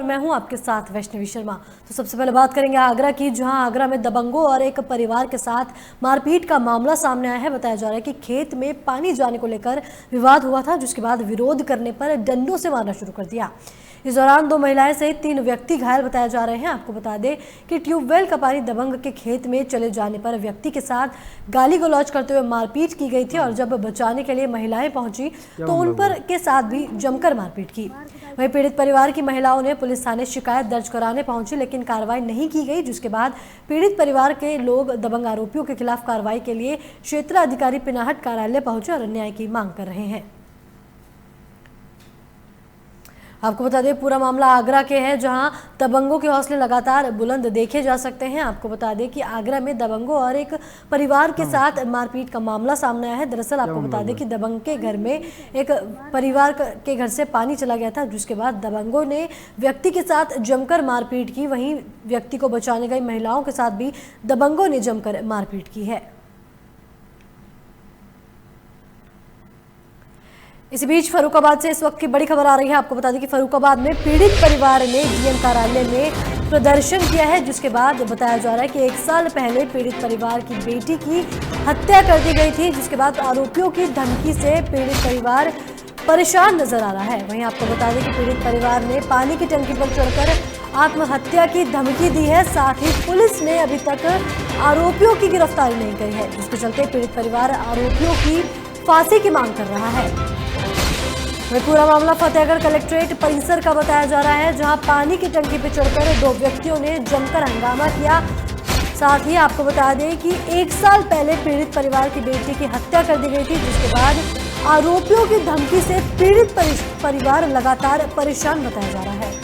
मैं हूं आपके साथ वैष्णवी शर्मा। तो सबसे पहले बात करेंगे आगरा की, जहां आगरा में दबंगों और एक परिवार के साथ मारपीट का मामला सामने आया है। बताया जा रहा है कि खेत में पानी जाने को लेकर विवाद हुआ था, जिसके बाद विरोध करने पर डंडों से मारना शुरू कर दिया। इस दौरान 2 महिलाएं सहित 3 व्यक्ति घायल बताए जा रहे हैं। आपको बता दें कि ट्यूबवेल का पानी दबंग के खेत में चले जाने पर व्यक्ति के साथ गाली गलौज करते हुए मारपीट की गई थी और जब बचाने के लिए महिलाएं पहुंची तो उन पर के साथ भी जमकर मारपीट की। वहीं पीड़ित परिवार की महिलाओं ने पुलिस थाने शिकायत दर्ज कराने पहुंची, लेकिन कार्रवाई नहीं की गई, जिसके बाद पीड़ित परिवार के लोग दबंग आरोपियों के खिलाफ कार्रवाई के लिए क्षेत्राधिकारी पिनाहट कार्यालय पहुंचे और न्याय की मांग कर रहे हैं। आपको बता दें पूरा मामला आगरा के है, जहां दबंगों के हौसले लगातार बुलंद देखे जा सकते हैं। आपको बता दें कि आगरा में दबंगों और एक परिवार के साथ मारपीट का मामला सामने आया है। दरअसल आपको बता दें कि दबंग के घर में एक परिवार के घर से पानी चला गया था, जिसके बाद दबंगों ने व्यक्ति के साथ जमकर मारपीट की। वहीं व्यक्ति को बचाने गई महिलाओं के साथ भी दबंगों ने जमकर मारपीट की है। इसी बीच फर्रुखाबाद से इस वक्त की बड़ी खबर आ रही है। आपको बता दें कि फर्रुखाबाद में पीड़ित परिवार ने डीएम कार्यालय में प्रदर्शन किया है, जिसके बाद बताया जा रहा है कि 1 साल पहले पीड़ित परिवार की बेटी की हत्या कर दी गई थी, जिसके बाद आरोपियों की धमकी से पीड़ित परिवार परेशान नजर आ रहा है। वहीं आपको बता दें कि पीड़ित परिवार ने पानी की टंकी पर चढ़कर आत्महत्या की धमकी दी है। साथ ही पुलिस ने अभी तक आरोपियों की गिरफ्तारी नहीं की है, जिसके चलते पीड़ित परिवार आरोपियों की फांसी की मांग कर रहा है। वह पूरा मामला फतेहगढ़ कलेक्ट्रेट परिसर का बताया जा रहा है, जहां पानी की टंकी पर चढ़कर 2 व्यक्तियों ने जमकर हंगामा किया। साथ ही आपको बता दें कि 1 साल पहले पीड़ित परिवार की बेटी की हत्या कर दी गई थी, जिसके बाद आरोपियों की धमकी से पीड़ित परिवार लगातार परेशान बताया जा रहा है।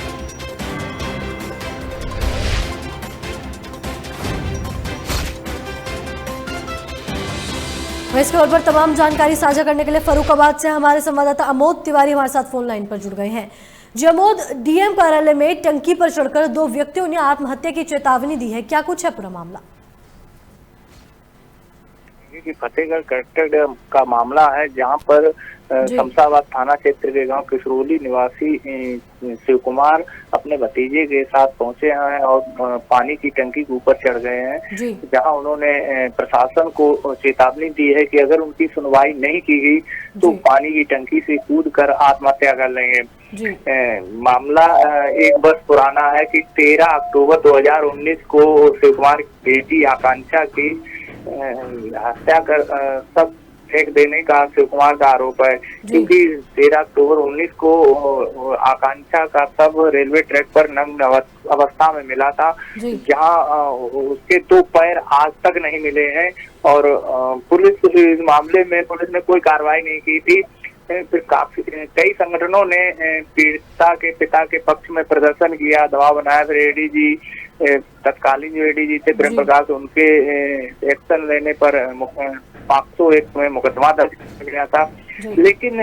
इस खबर पर तमाम जानकारी साझा करने के लिए फर्रुखाबाद से हमारे संवाददाता अमोद तिवारी हमारे साथ फोन लाइन पर जुड़ गए हैं। जी अमोद, डीएम कार्यालय में टंकी पर चढ़कर 2 व्यक्तियों ने आत्महत्या की चेतावनी दी है, क्या कुछ है पूरा मामला? फतेहगढ़ कलेक्टर का मामला है, जहां पर शमशाबाद थाना क्षेत्र के गांव किशोरी निवासी शिव कुमार अपने भतीजे के साथ पहुंचे हैं और पानी की टंकी के ऊपर चढ़ गए हैं, जहां उन्होंने प्रशासन को चेतावनी दी है कि अगर उनकी सुनवाई नहीं की गई तो पानी की टंकी से कूद कर आत्महत्या कर लेंगे। मामला 1 वर्ष पुराना है कि 13 अक्टूबर 2019 को शिव कुमार की बेटी आकांक्षा की हत्या कर सब फेंक देने का शिव कुमार का आरोप है, क्योंकि 13 अक्टूबर 19 को आकांक्षा का शव रेलवे ट्रैक पर नग्न अवस्था में मिला था, जहां उसके 2 पैर आज तक नहीं मिले हैं और पुलिस इस मामले में पुलिस ने कोई कार्रवाई नहीं की थी। फिर कई संगठनों ने पीड़िता के पिता के पक्ष में प्रदर्शन किया, दबाव बनाया। फिर एडीजी तत्कालीन जो एडीजी थे प्रेम प्रकाश, उनके एक्शन लेने पर पॉक्सो एक्ट में मुकदमा दर्ज किया गया था, लेकिन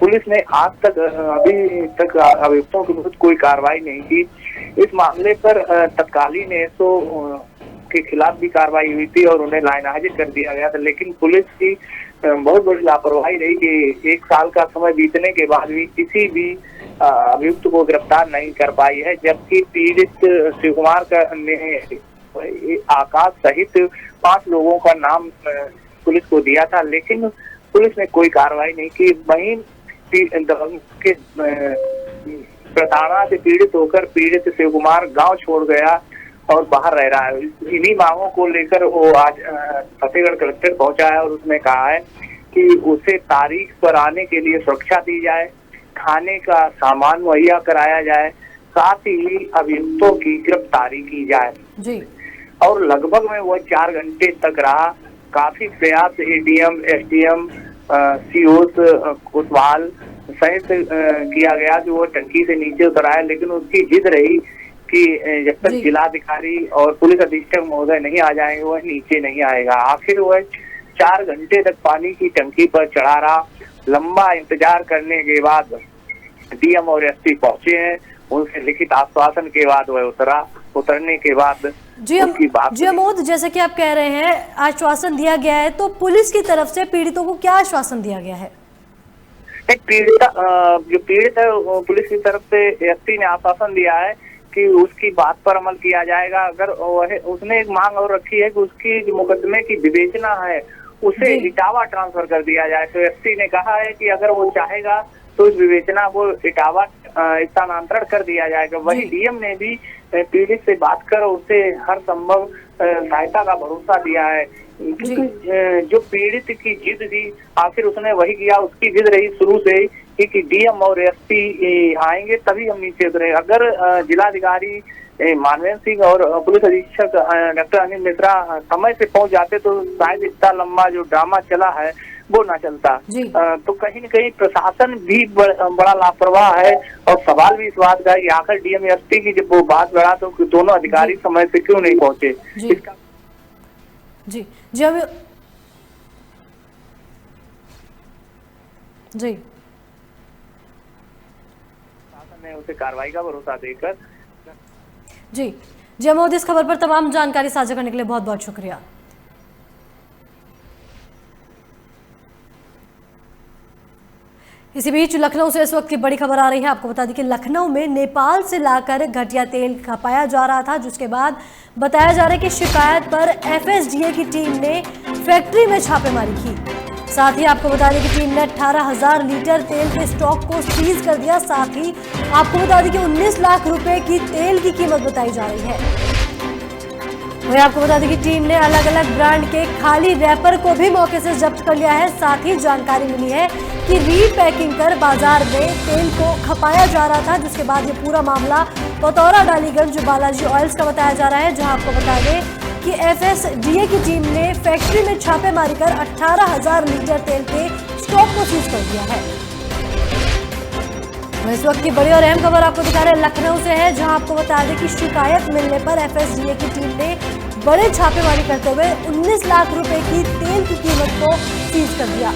पुलिस ने आज तक अभी तक अभियुक्तों के विरुद्ध कोई कार्रवाई नहीं की। इस मामले पर तत्कालीन एसओ के खिलाफ भी कार्रवाई हुई थी और उन्हें लाइन हाजिर कर दिया गया था, लेकिन पुलिस की बहुत बड़ी लापरवाही रही कि 1 साल का समय बीतने के बाद भी किसी भी अभियुक्त को गिरफ्तार नहीं कर पाई है, जबकि पीड़ित शिव कुमार का ने आकाश सहित 5 लोगों का नाम पुलिस को दिया था, लेकिन पुलिस ने कोई कार्रवाई नहीं की। वहीं दबंग के प्रताड़ना से पीड़ित होकर पीड़ित शिव कुमार गांव छोड़ गया और बाहर रह रहा है। इन्हीं मांगों को लेकर वो आज फतेहगढ़ कलेक्टर पहुंचा है और उसने कहा है कि उसे तारीख पर आने के लिए सुरक्षा दी जाए, खाने का सामान मुहैया कराया जाए, साथ ही अभियुक्तों की गिरफ्तारी की जाए जी। और लगभग में वो 4 घंटे तक रहा। काफी प्रयास एडीएम, एसडीएम, सीओ कोतवाल सहित किया गया कि वो टंकी से नीचे उतर आए, लेकिन उसकी जिद रही कि जब तक जिलाधिकारी और पुलिस अधीक्षक महोदय नहीं आ जाएंगे वह नीचे नहीं आएगा। आखिर वह 4 घंटे तक पानी की टंकी पर चढ़ा रहा। लंबा इंतजार करने के बाद डीएम और एसपी पहुंचे हैं, उनसे लिखित आश्वासन के बाद वह उतरने के बाद जी अमोद, जैसे कि आप कह रहे हैं आश्वासन दिया गया है, तो पुलिस की तरफ से पीड़ितों को क्या आश्वासन दिया गया है? एक जो पीड़ित है पुलिस की तरफ से एसपी ने आश्वासन दिया है कि उसकी बात पर अमल किया जाएगा। अगर उसने एक मांग और रखी है कि उसकी जो मुकदमे की विवेचना है उसे इटावा ट्रांसफर कर दिया जाए। तो एसपी ने कहा है कि अगर वो चाहेगा तो इस विवेचना को इटावा स्थानांतरण कर दिया जाएगा। वही डीएम ने भी पीड़ित से बात कर उसे हर संभव सहायता का भरोसा दिया है, क्योंकि जो पीड़ित की जिद थी आखिर उसने वही किया। उसकी जिद रही शुरू से ही कि डीएम और एसपी आएंगे तभी हम नीचे उतरे। अगर जिलाधिकारी मानवेंद्र सिंह और पुलिस अधीक्षक डॉक्टर अनिल मिश्रा समय से पहुंच जाते तो शायद इतना लंबा जो ड्रामा चला है वो ना चलता। तो कहीं न कहीं प्रशासन भी बड़ा लापरवाह है और सवाल भी इस बात का है कि आखिर डीएम एसपी की जब वो बात बढ़ा तो दोनों अधिकारी समय से क्यों नहीं पहुंचे। इसका प्रशासन ने उसे कार्रवाई का भरोसा देकर जी मोदी, इस खबर पर तमाम जानकारी साझा करने के लिए बहुत बहुत शुक्रिया। इसी बीच लखनऊ से इस वक्त की बड़ी खबर आ रही है। आपको बता दें कि लखनऊ में नेपाल से लाकर घटिया तेल खपाया जा रहा था, जिसके बाद बताया जा रहा है कि शिकायत पर एफएसडीए की टीम ने फैक्ट्री में छापेमारी की। साथ ही आपको बता दें कि टीम ने 18,000 लीटर तेल के स्टॉक को सीज कर दिया। साथ ही आपको बता दें कि 19 लाख रुपए की तेल की कीमत बताई जा रही है। वही आपको बता दें कि टीम ने अलग अलग ब्रांड के खाली रैपर को भी मौके से जब्त कर लिया है। साथ ही जानकारी मिली है कि रीपैकिंग कर बाजार में तेल को खपाया जा रहा था, जिसके बाद ये पूरा मामला पतौरा डालीगंज बालाजी ऑयल्स का बताया जा रहा है, जहां आपको बता दें कि एफएसडीए की टीम ने फैक्ट्री में छापेमारी कर 18,000 लीटर तेल के स्टॉक को सीज कर दिया है। इस वक्त की बड़ी और अहम खबर आपको दिखा रहे हैं लखनऊ से है, जहां आपको बता दें कि शिकायत मिलने पर एफएसडीए की टीम ने बड़े छापेमारी करते हुए 19 लाख रुपए की तेल की कीमत को सीज कर दिया।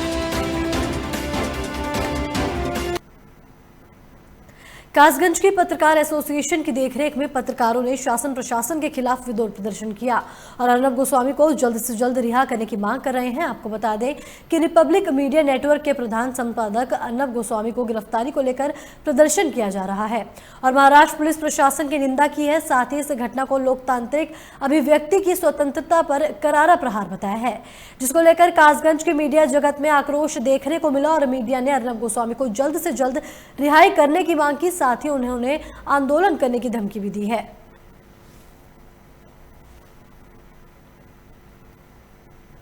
कासगंज की पत्रकार एसोसिएशन की देखरेख में पत्रकारों ने शासन प्रशासन के खिलाफ विरोध प्रदर्शन किया और अर्नब गोस्वामी को जल्द से जल्द रिहा करने की मांग कर रहे हैं। आपको बता दें कि रिपब्लिक मीडिया नेटवर्क के प्रधान संपादक अर्नब गोस्वामी को गिरफ्तारी को लेकर प्रदर्शन किया जा रहा है और महाराष्ट्र पुलिस प्रशासन की निंदा की है। साथ ही इस घटना को लोकतांत्रिक अभिव्यक्ति की स्वतंत्रता पर करारा प्रहार बताया है, जिसको लेकर कासगंज के मीडिया जगत में आक्रोश देखने को मिला और मीडिया ने अर्नब गोस्वामी को जल्द से जल्द रिहाई करने की मांग की। साथ ही उन्होंने आंदोलन करने की धमकी भी दी है।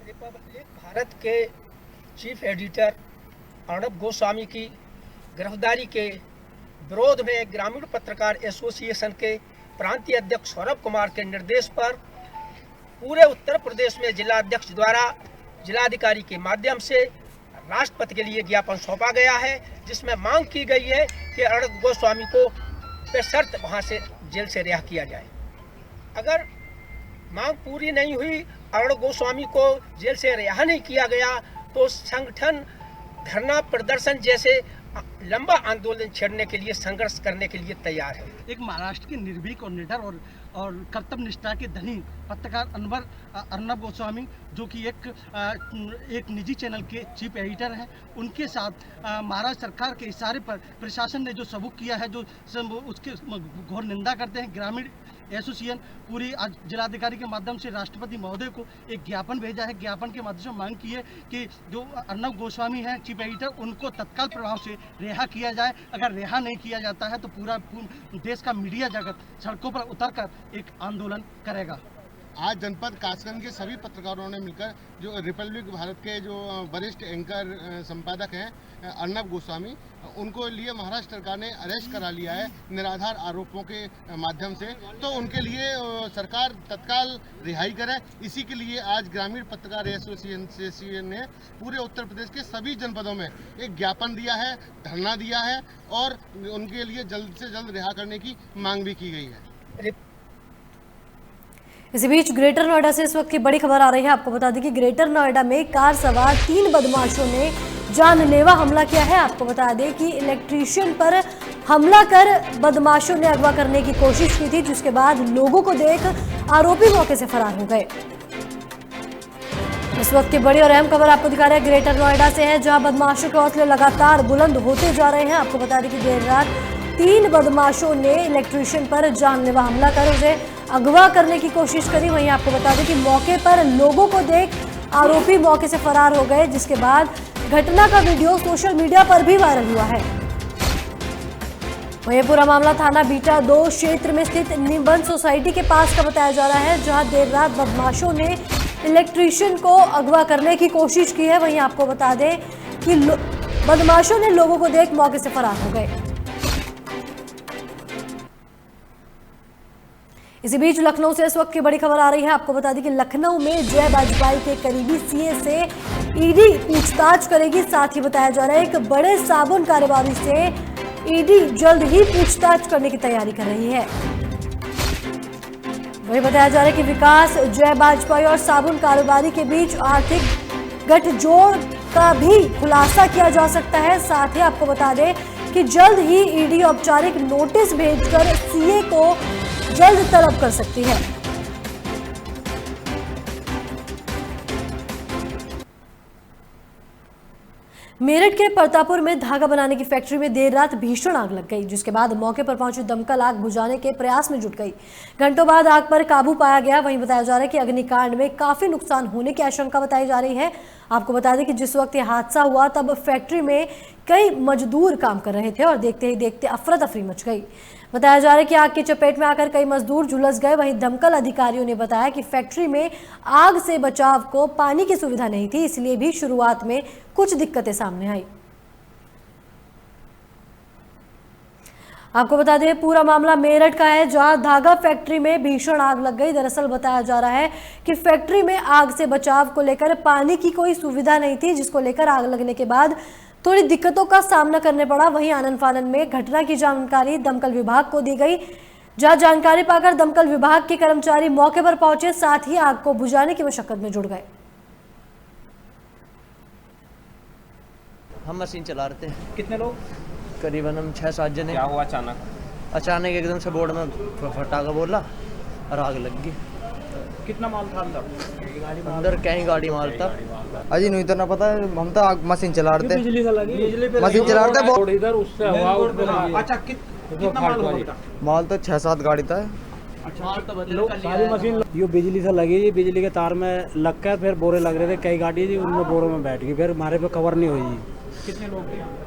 रिपब्लिक भारत के चीफ एडिटर अर्नब गोस्वामी की गिरफ्तारी के विरोध में ग्रामीण पत्रकार एसोसिएशन के प्रांतीय अध्यक्ष सौरभ कुमार के निर्देश पर पूरे उत्तर प्रदेश में जिला अध्यक्ष द्वारा जिलाधिकारी के माध्यम से राष्ट्रपति के लिए ज्ञापन सौंपा गया है, जिसमें मांग की गई है कि अर्नब गोस्वामी को बेशर्त वहां से जेल से रिहा किया जाए। अगर मांग पूरी नहीं हुई, अर्नब गोस्वामी को जेल से रिहा नहीं किया गया तो संगठन धरना प्रदर्शन जैसे लंबा आंदोलन छेड़ने के लिए, संघर्ष करने के लिए तैयार है। एक महाराष्ट्र के निर्भीक और निडर और कर्तव्य निष्ठा के धनी पत्रकार अर्नब गोस्वामी, जो कि एक निजी चैनल के चीफ एडिटर हैं, उनके साथ महाराष्ट्र सरकार के इशारे पर प्रशासन ने जो सबूत किया है, जो उसके घोर निंदा करते हैं। ग्रामीण एसोसिएशन पूरी आज जिलाधिकारी के माध्यम से राष्ट्रपति महोदय को एक ज्ञापन भेजा है। ज्ञापन के माध्यम से मांग की है कि जो अर्नब गोस्वामी हैं चीफ एडिटर, उनको तत्काल प्रभाव से रिहा किया जाए। अगर रिहा नहीं किया जाता है तो पूरा देश का मीडिया जगत सड़कों पर उतरकर एक आंदोलन करेगा। आज जनपद कासगंज के सभी पत्रकारों ने मिलकर जो रिपब्लिक भारत के जो वरिष्ठ एंकर संपादक हैं अर्नब गोस्वामी, उनको लिए महाराष्ट्र सरकार ने अरेस्ट करा लिया है निराधार आरोपों के माध्यम से, तो उनके लिए सरकार तत्काल रिहाई करे। इसी के लिए आज ग्रामीण पत्रकार एसोसिएशन ने पूरे उत्तर प्रदेश के सभी जनपदों में एक ज्ञापन दिया है, धरना दिया है और उनके लिए जल्द से जल्द रिहा करने की मांग भी की गई है। इसी बीच ग्रेटर नोएडा से इस वक्त की बड़ी खबर आ रही है। आपको बता दें कि ग्रेटर नोएडा में कार सवार 3 बदमाशों ने जानलेवा हमला किया है। आपको बता दें कि इलेक्ट्रीशियन पर हमला कर बदमाशों ने अगवा करने की कोशिश की थी, जिसके बाद लोगों को देख आरोपी मौके से फरार हो गए। इस वक्त की बड़ी और अहम खबर आपको दिखा रहे हैं ग्रेटर नोएडा से है, जहां बदमाशों के हौसले लगातार बुलंद होते जा रहे हैं। आपको बता दें कि देर रात 3 बदमाशों ने इलेक्ट्रीशियन पर जानलेवा हमला कर उसे अगवा करने की कोशिश करी। वहीं आपको बता दें कि मौके पर लोगों को देख आरोपी मौके से फरार हो गए, जिसके बाद घटना का वीडियो सोशल मीडिया पर भी वायरल हुआ है। वहीं पूरा मामला थाना बीटा 2 क्षेत्र में स्थित निबंध सोसाइटी के पास का बताया जा रहा है, जहां देर रात बदमाशों ने इलेक्ट्रीशियन को अगवा करने की कोशिश की है। वहीं आपको बता दें कि बदमाशों ने लोगों को देख मौके से फरार हो गए। इसी बीच लखनऊ से इस वक्त की बड़ी खबर आ रही है। आपको बता दें कि लखनऊ में जय वाजपेयी के करीबी सीए से ईडी पूछताछ करेगी। साथ ही बताया जा रहा है एक बड़े साबुन कारोबारी से ईडी जल्द ही पूछताछ करने की तैयारी कर रही है। वही बताया जा रहा है कि विकास जय वाजपेयी और साबुन कारोबारी के बीच आर्थिक गठजोड़ का भी खुलासा किया जा सकता है। साथ ही आपको बता दें कि जल्द ही ईडी औपचारिक नोटिस भेजकर सीए को जल्द तलब कर सकती है। मेरठ के परतापुर में धागा बनाने की फैक्ट्री में देर रात भीषण आग लग गई, जिसके बाद मौके पर पहुंची दमकल आग बुझाने के प्रयास में जुट गई। घंटों बाद आग पर काबू पाया गया। वहीं बताया जा रहा है कि अग्निकांड में काफी नुकसान होने की आशंका बताई जा रही है। आपको बता दें कि जिस वक्त यह हादसा हुआ तब फैक्ट्री में कई मजदूर काम कर रहे थे और देखते ही देखते अफरा तफरी मच गई। बताया जा रहा है कि आग की चपेट में आकर कई मजदूर झुलस गए। वहीं दमकल अधिकारियों ने बताया कि फैक्ट्री में आग से बचाव को पानी की सुविधा नहीं थी, इसलिए भी शुरुआत में कुछ दिक्कतें सामने आई। आपको बता दें पूरा मामला मेरठ का है, जहां धागा फैक्ट्री में भीषण आग लग गई। दरअसल बताया जा रहा है कि फैक्ट्री में आग से बचाव को लेकर पानी की कोई सुविधा नहीं थी, जिसको लेकर आग लगने के बाद थोड़ी दिक्कतों का सामना करने पड़ा। वहीं आनन फानन में घटना की जानकारी दमकल विभाग को दी गई, जहां जानकारी पाकर दमकल विभाग के कर्मचारी मौके पर पहुंचे, साथ ही आग को बुझाने की मशक्कत में जुट गए। हम मशीन चला रहे थे। कितने लोग? करीबन हम 6-7 जने। क्या हुआ अचानक? अचानक एकदम से बोर्ड में फटाका बोला और आग लग गई। कितना माल था अंदर? अंदर कहीं गाड़ी माल था। अजी नहीं तो ना पता, हम तो मशीन चला रहे थे। बिजली से लगी? मशीन चला रहे थे इधर उससे हवा अच्छा कितना माल होगा? माल तो 6-7 गाड़ी था। सारी मशीन ये बिजली से लगी जी, बिजली के तार में लग कर फिर बोरे लग रहे थे, कई गाड़ी जी उनमें बोरों में बैठ गई, फिर हमारे पे कवर नहीं हुई जी। कितने लोग थे?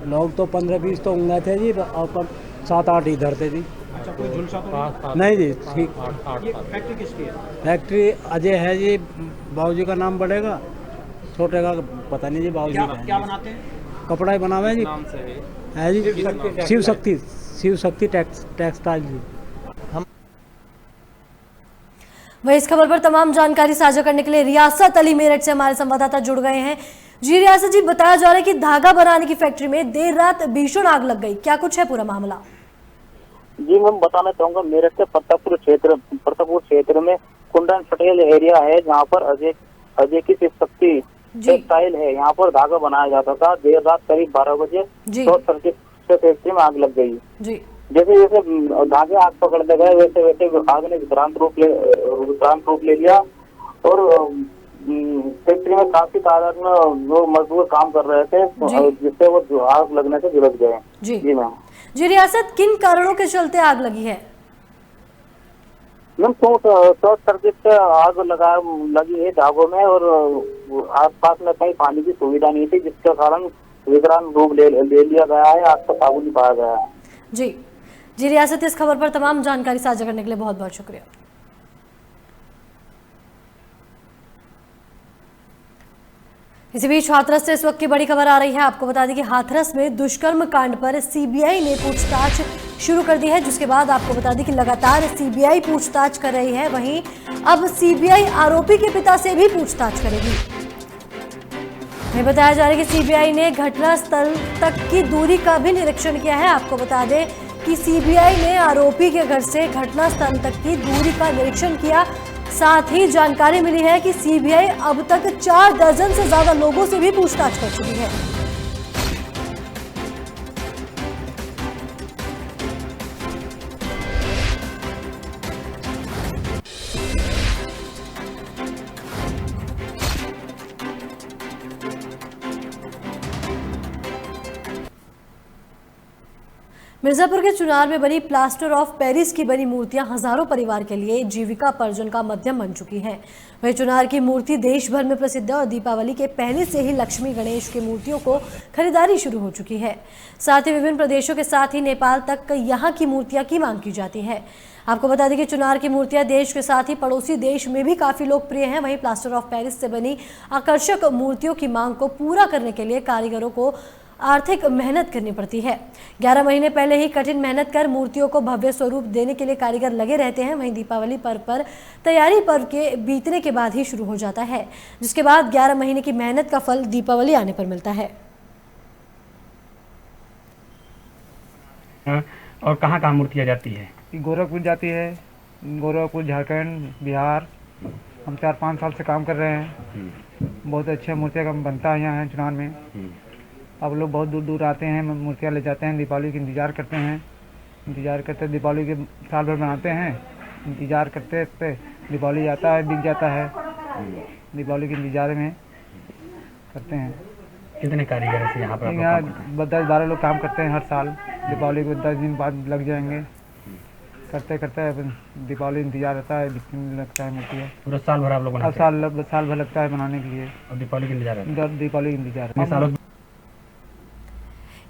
लोग तो 15-20 तो उंगले थे जी, और 7-8 इधर थे जी। अच्छा कोई झुलसा तो नहीं जी? ठीक। ये फैक्ट्री किसकी है? फैक्ट्री अजय है जी, बाबूजी का नाम बढ़ेगा, छोटे का पता नहीं जी। बाबूजी क्या बनाते हैं? कपड़ा ही बनावे जी। नाम से है जी शिव शक्ति टेक्सटाइल जी। वहीं इस खबर पर तमाम जानकारी साझा करने के लिए रियासत अली मेरठ से हमारे संवाददाता जुड़ गए हैं। जी रियासत जी, बताया जा रहा है कि धागा बनाने की फैक्ट्री में देर रात भीषण आग लग गई, क्या कुछ है पूरा मामला? जी मैं बताना चाहूंगा, मेरठ के परतापुर क्षेत्र में कुंदन पटेल एरिया है, जहाँ पर अजय की शिव शक्ति टेक्सटाइल है। यहाँ पर धागा बनाया जाता था। देर रात करीब 12 बजे शॉर्ट सर्किट से फैक्ट्री में आग लग गई। जी जैसे जैसे धागे आग पकड़ते गए, वैसे वैसे आग ने विक्रांत रूप ले लिया और फैक्ट्री में काफी तादाद में जो मजदूर काम कर रहे थे, जिससे वो आग लगने से झुलस गए। जी मैम। जी रियासत, किन कारणों के चलते आग लगी है? मैम शॉर्ट सर्किट से आग लगी है धागों में, और आसपास में कहीं पानी की सुविधा नहीं थी, जिसके कारण विक्रांत रूप ले लिया गया है। आग पर काबू नहीं पाया गया है। जी रियासत, इस खबर पर तमाम जानकारी साझा करने के लिए बहुत बहुत शुक्रिया। इसी बीच हाथरस से इस वक्त की बड़ी खबर आ रही है। आपको बता दें कि हाथरस में दुष्कर्म कांड पर सीबीआई ने पूछताछ शुरू कर दी है, जिसके बाद आपको बता दें कि लगातार सीबीआई पूछताछ कर रही है। वहीं अब सीबीआई आरोपी के पिता से भी पूछताछ करेगी। ये बताया जा रहा है कि सीबीआई ने घटनास्थल तक की दूरी का भी निरीक्षण किया है। आपको बता दें कि सीबीआई ने आरोपी के घर से घटनास्थल तक की दूरी का निरीक्षण किया। साथ ही जानकारी मिली है कि सीबीआई अब तक 4 दर्जन से ज्यादा लोगों से भी पूछताछ कर चुकी है। मिर्जापुर के चुनार में बनी प्लास्टर ऑफ पेरिस की बनी मूर्तियां हजारों परिवार के लिए जीविकापार्जन का माध्यम बन चुकी हैं। वही चुनार की मूर्ति देश भर में प्रसिद्ध है और दीपावली के पहले से ही लक्ष्मी गणेश की मूर्तियों को खरीदारी शुरू हो चुकी है। साथ ही विभिन्न प्रदेशों के साथ ही नेपाल तक यहाँ की मूर्तियां की मांग की जाती है। आपको बता दें कि चुनार की मूर्तियां देश के साथ ही पड़ोसी देश में भी काफी लोकप्रिय हैं। वहीं प्लास्टर ऑफ पेरिस से बनी आकर्षक मूर्तियों की मांग को पूरा करने के लिए कारीगरों को आर्थिक मेहनत करनी पड़ती है। 11 महीने पहले ही कठिन मेहनत कर मूर्तियों को भव्य स्वरूप देने के लिए कारीगर लगे रहते हैं। वहीं दीपावली पर्व पर तैयारी पर्व के बीतने के बाद ही शुरू हो जाता है, जिसके बाद 11 महीने की मेहनत का फल दीपावली आने पर मिलता है। और कहाँ कहाँ मूर्तियाँ जाती है? गोरखपुर जाती है, गोरखपुर, झारखंड, बिहार। हम 4-5 साल से काम कर रहे हैं। बहुत अच्छे मूर्तियाँ का बनता है यहाँ चुनार में। अब लोग बहुत दूर दूर आते हैं, मूर्तियाँ ले जाते हैं, दीपावली की इंतज़ार करते दीपावली के साल भर बनाते हैं, इंतज़ार करते दीपावली आता है, बिक जाता है। दीपावली के इंतज़ार में करते हैं। कितने कारीगर हैं यहाँ पर? यहाँ 10-12 लोग काम करते हैं हर साल। दीपावली को 10 दिन बाद लग जाएंगे। करते करते दीपावली इंतजार रहता है, लगता है मूर्तियाँ। पूरा साल भर आप लोग बनाते हैं? साल भर लगता है बनाने के लिए। और दीपावली का इंतजार है।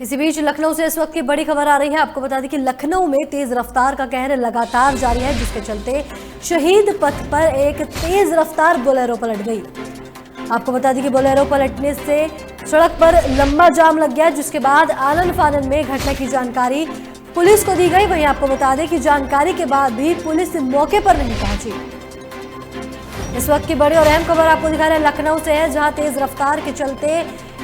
इसी बीच लखनऊ से इस वक्त की बड़ी खबर आ रही है। आपको बता दें कि लखनऊ में तेज रफ्तार का कहर लगातार जारी है, जिसके चलते शहीद पथ पर एक तेज रफ्तार बोलेरो पलट गई। आपको बता दें कि बोलेरो पलटने से सड़क पर लंबा जाम लग गया, जिसके बाद आनन फानन में घटना की जानकारी पुलिस को दी गई। वहीं आपको बता दें कि जानकारी के बाद भी पुलिस मौके पर नहीं पहुंची। इस वक्त की बड़ी और अहम खबर आपको दिखा रहे हैं लखनऊ से है, जहां तेज रफ्तार के चलते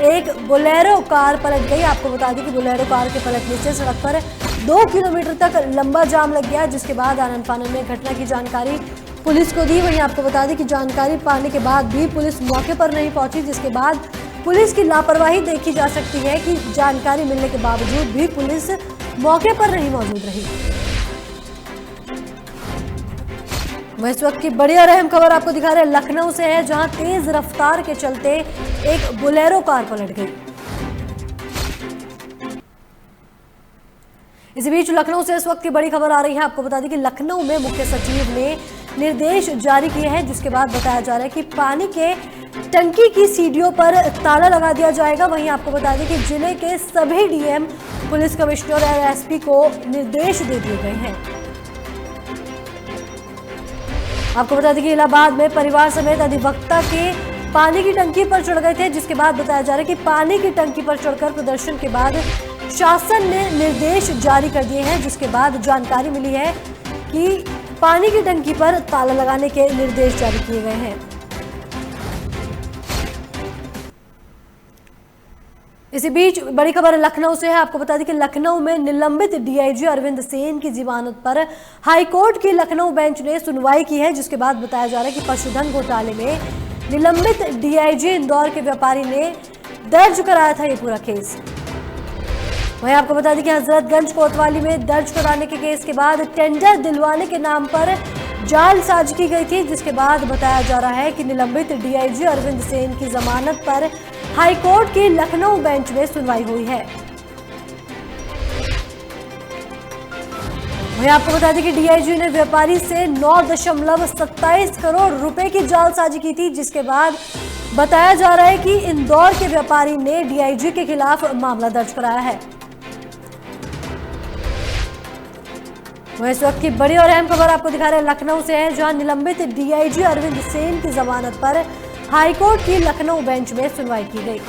एक बोलेरो कार पलट गई। आपको बता दें कि बोलेरो कार के पलटने से सड़क पर 2 किलोमीटर तक लंबा जाम लग गया, जिसके बाद आनन फानन में घटना की जानकारी पुलिस को दी। वहीं आपको बता दें कि जानकारी पाने के बाद भी पुलिस मौके पर नहीं पहुंची, जिसके बाद पुलिस की लापरवाही देखी जा सकती है कि जानकारी मिलने के बावजूद भी पुलिस मौके पर नहीं मौजूद रही। इस वक्त की बड़ी और अहम खबर आपको दिखा रहे हैं लखनऊ से है, जहां तेज रफ्तार के चलते एक बोलेरो कार पलट गई। इसी बीच लखनऊ से इस वक्त की बड़ी खबर आ रही है। आपको बता दें कि लखनऊ में मुख्य सचिव ने निर्देश जारी किए हैं, जिसके बाद बताया जा रहा है कि पानी के टंकी की सीढ़ियों पर ताला लगा दिया जाएगा। वहीं आपको बता दें कि जिले के सभी डीएम, पुलिस कमिश्नर और एसपी को निर्देश दे दिए गए हैं। आपको बता दें कि इलाहाबाद में परिवार समेत अधिवक्ता के पानी की टंकी पर चढ़ गए थे, जिसके बाद बताया जा रहा है कि पानी की टंकी पर चढ़कर प्रदर्शन के बाद शासन ने निर्देश जारी कर दिए हैं, जिसके बाद जानकारी मिली है कि पानी की टंकी पर ताला लगाने के निर्देश जारी किए गए हैं। इसी बीच बड़ी खबर लखनऊ से है। आपको बता दें कि लखनऊ में निलंबित डीआईजी अरविंद सेन की जमानत पर हाईकोर्ट की लखनऊ बेंच ने सुनवाई की है, जिसके बाद बताया जा रहा है कि पशुधन घोटाले में निलंबित डीआईजी इंदौर के व्यापारी ने दर्ज कराया था ये पूरा केस। वहीं आपको बता दें कि हजरतगंज कोतवाली में दर्ज कराने के केस के बाद टेंडर दिलवाने के नाम पर जालसाजी की गई थी, जिसके बाद बताया जा रहा है कि निलंबित डीआईजी अरविंद सेन की जमानत पर हाईकोर्ट की लखनऊ बेंच में सुनवाई हुई है। वहीं आपको बता दें कि डीआईजी ने व्यापारी से 9.27 करोड़ रुपए की जालसाजी की थी, जिसके बाद बताया जा रहा है कि इंदौर के व्यापारी ने डीआईजी के खिलाफ मामला दर्ज कराया है। वहीं इस वक्त की बड़ी और अहम खबर आपको दिखा रहे हैं लखनऊ से है, जहां निलंबित डीआईजी अरविंद सेन की जमानत पर हाईकोर्ट की लखनऊ बेंच में सुनवाई की गई।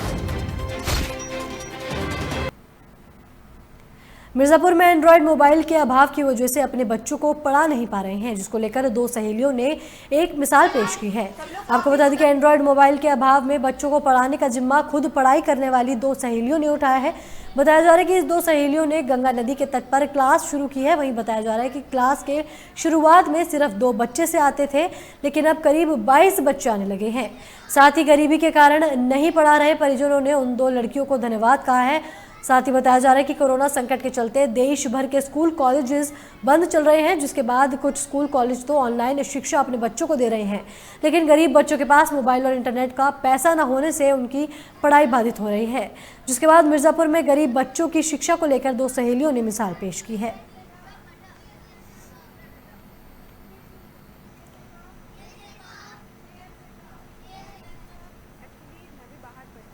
मिर्जापुर में एंड्रॉयड मोबाइल के अभाव की वजह से अपने बच्चों को पढ़ा नहीं पा रहे हैं, जिसको लेकर 2 सहेलियों ने एक मिसाल पेश की है। आपको बता दें कि एंड्रॉयड मोबाइल के अभाव में बच्चों को पढ़ाने का जिम्मा खुद पढ़ाई करने वाली 2 सहेलियों ने उठाया है। बताया जा रहा है कि इस 2 सहेलियों ने गंगा नदी के तट पर क्लास शुरू की है। वहीं बताया जा रहा है कि क्लास के शुरुआत में सिर्फ 2 बच्चे से आते थे, लेकिन अब करीब 22 बच्चे आने लगे हैं। साथ ही गरीबी के कारण नहीं पढ़ा रहे परिजनों ने उन 2 लड़कियों को धन्यवाद कहा है। साथ ही बताया जा रहा है कि कोरोना संकट के चलते देश भर के स्कूल कॉलेजेस बंद चल रहे हैं, जिसके बाद कुछ स्कूल कॉलेज तो ऑनलाइन शिक्षा अपने बच्चों को दे रहे हैं, लेकिन गरीब बच्चों के पास मोबाइल और इंटरनेट का पैसा न होने से उनकी पढ़ाई बाधित हो रही है। जिसके बाद मिर्जापुर में गरीब बच्चों की शिक्षा को लेकर 2 सहेलियों ने मिसाल पेश की है।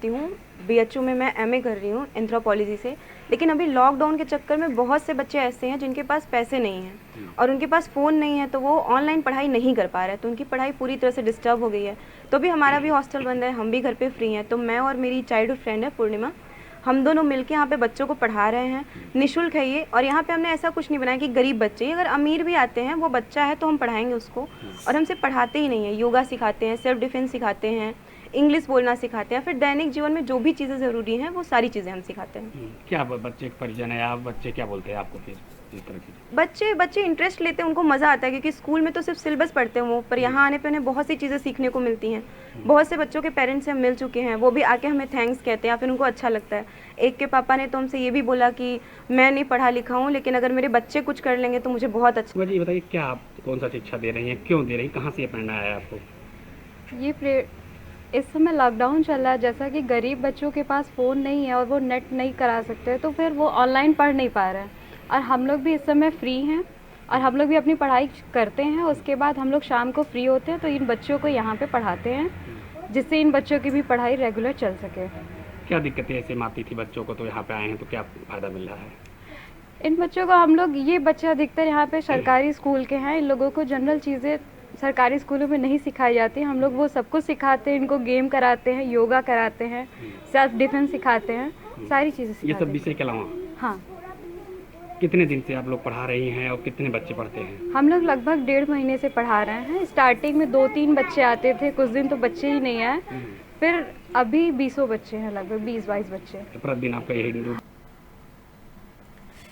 हूँ BHU में मैं MA कर रही हूँ एंथ्रोपोलॉजी से, लेकिन अभी लॉकडाउन के चक्कर में बहुत से बच्चे ऐसे हैं जिनके पास पैसे नहीं हैं और उनके पास फ़ोन नहीं है, तो वो ऑनलाइन पढ़ाई नहीं कर पा रहे हैं, तो उनकी पढ़ाई पूरी तरह से डिस्टर्ब हो गई है। तो अभी हमारा भी हॉस्टल बंद है, हम भी घर पे फ्री हैं, तो मैं और मेरी चाइल्डहुड फ्रेंड है पूर्णिमा, हम दोनों मिलके यहाँ पे बच्चों को पढ़ा रहे हैं। निःशुल्क है ये, और यहाँ पे हमने ऐसा कुछ नहीं बनाया कि गरीब बच्चे, अगर अमीर भी आते हैं वो बच्चा है तो हम पढ़ाएंगे उसको, और हमसे पढ़ाते ही नहीं है, योगा सिखाते हैं, सेल्फ डिफेंस सिखाते हैं, इंग्लिश बोलना सिखाते हैं, फिर दैनिक जीवन में जो भी चीज़ें ज़रूरी हैं वो सारी चीज़ें हम सिखाते हैं। क्या बच्चे के परिजन है, आप बच्चे क्या बोलते हैं आपको फिर इस तरह की? बच्चे इंटरेस्ट लेते हैं, उनको मज़ा आता है, क्योंकि स्कूल में तो सिर्फ सिलेबस पढ़ते हैं वो, पर यहाँ आने पे उन्हें बहुत सी चीज़ें सीखने को मिलती हैं। बहुत से बच्चों के पेरेंट्स से हम मिल चुके हैं, वो भी आके हमें थैंक्स कहते हैं, फिर उनको अच्छा लगता है। एक के पापा ने तो हमसे ये भी बोला कि मैं नहीं पढ़ा लिखा हूँ, लेकिन अगर मेरे बच्चे कुछ कर लेंगे तो मुझे बहुत अच्छा। ये बताइए, क्या आप कौन सा शिक्षा दे रही हैं, क्यों दे रही हैं, कहाँ से ये प्रेरणा आया आपको? ये इस समय लॉकडाउन चल रहा है, जैसा कि गरीब बच्चों के पास फ़ोन नहीं है और वो नेट नहीं करा सकते, तो फिर वो ऑनलाइन पढ़ नहीं पा रहे हैं, और हम लोग भी इस समय फ्री हैं और हम लोग भी अपनी पढ़ाई करते हैं। उसके बाद हम लोग शाम को फ्री होते हैं तो इन बच्चों को यहाँ पे पढ़ाते हैं, जिससे इन बच्चों की भी पढ़ाई रेगुलर चल सके। क्या दिक्कतें ऐसे आती थी बच्चों को, तो यहाँ पे आए हैं तो क्या फ़ायदा मिल रहा है? इन बच्चों को हम लोग, ये बच्चे अधिकतर यहाँ पे सरकारी स्कूल के हैं, इन लोगों को जनरल चीज़ें सरकारी स्कूलों में नहीं सिखाई जाती, हम लोग वो सब कुछ सिखाते हैं, इनको गेम कराते हैं, योगा कराते हैं, सेल्फ डिफेंस सिखाते हैं, सारी चीज़ें सिखाते हैं। ये सब विषय के अलावा? हाँ। कितने दिन से आप लोग पढ़ा रही हैं और कितने बच्चे पढ़ते हैं? हम लोग लगभग 1.5 महीने से पढ़ा रहे हैं। स्टार्टिंग में 2-3 बच्चे आते थे, कुछ दिन तो बच्चे ही नहीं आए, फिर अभी 20 बच्चे हैं, लगभग 20-22 बच्चे। प्रतिदिन आपका यही?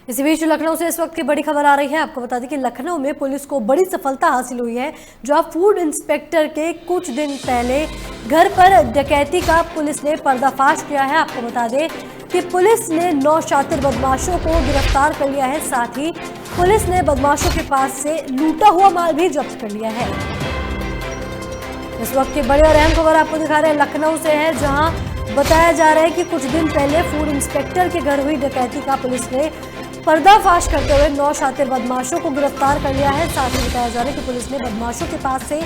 इसी बीच लखनऊ से इस वक्त की बड़ी खबर आ रही है। आपको बता दें कि लखनऊ में पुलिस को बड़ी सफलता हासिल हुई है, जहां फूड इंस्पेक्टर के कुछ दिन पहले घर पर डकैती का पुलिस ने पर्दाफाश किया है। आपको बता दें कि पुलिस ने 9 शातिर बदमाशों को गिरफ्तार कर लिया है, साथ ही पुलिस ने बदमाशों के पास से लूटा हुआ माल भी जब्त कर लिया है। इस वक्त की बड़ी और अहम खबर आपको दिखा रहे हैं, लखनऊ से है, जहां बताया जा रहा है कि कुछ दिन पहले फूड इंस्पेक्टर के घर हुई डकैती का पुलिस ने पर्दाफाश करते हुए 9 शातिर बदमाशों को गिरफ्तार कर लिया है। साथ ही बताया जा रहा है कि पुलिस ने बदमाशों के पास से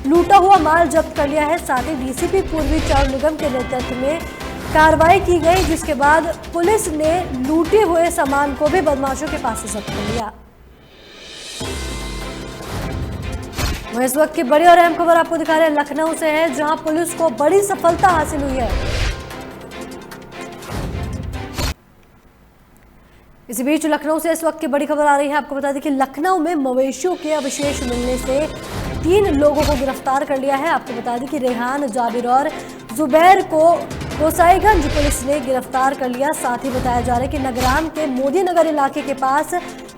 लूटा हुआ माल जब्त कर लिया है। साथ ही डीसीपी पूर्वी चाउर निगम के नेतृत्व में कार्रवाई की गई, जिसके बाद पुलिस ने लूटे हुए सामान को भी बदमाशों के पास से जब्त कर लिया। वह इस वक्त की बड़ी और अहम खबर आपको दिखा रहे हैं, लखनऊ से है, जहां पुलिस को बड़ी सफलता हासिल हुई है। इसी बीच लखनऊ से इस वक्त की बड़ी खबर आ रही है। आपको बता दें कि लखनऊ में मवेशियों के अवशेष मिलने से 3 लोगों को गिरफ्तार कर लिया है। आपको बता दें कि रेहान, जाबिर और जुबैर को गोसाईगंज पुलिस ने गिरफ्तार कर लिया। साथ ही बताया जा रहा है कि नगराम के मोदी नगर इलाके के पास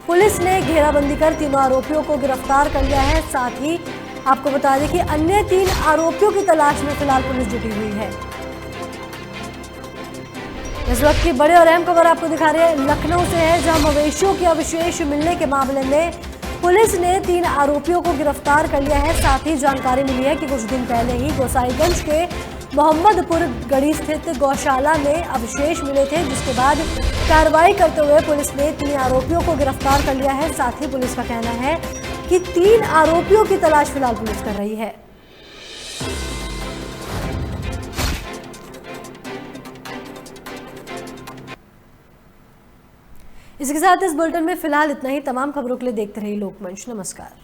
पुलिस ने घेराबंदी कर 3 आरोपियों को गिरफ्तार कर लिया है। साथ ही आपको बता दें कि अन्य 3 आरोपियों की तलाश में फिलहाल पुलिस जुटी हुई है। इस वक्त की बड़ी और अहम खबर आपको दिखा रहे हैं, लखनऊ से है, जहां मवेशियों के अवशेष मिलने के मामले में पुलिस ने 3 आरोपियों को गिरफ्तार कर लिया है। साथ ही जानकारी मिली है कि कुछ दिन पहले ही गोसाईगंज के मोहम्मदपुर गढ़ी स्थित गौशाला में अवशेष मिले थे, जिसके बाद कार्रवाई करते हुए पुलिस ने 3 आरोपियों को गिरफ्तार कर लिया है। साथ ही पुलिस का कहना है कि 3 आरोपियों की तलाश फिलहाल पुलिस कर रही है। इसके साथ इस बुलेटिन में फिलहाल इतना ही। तमाम खबरों के लिए देखते रहिए लोकमंच। नमस्कार।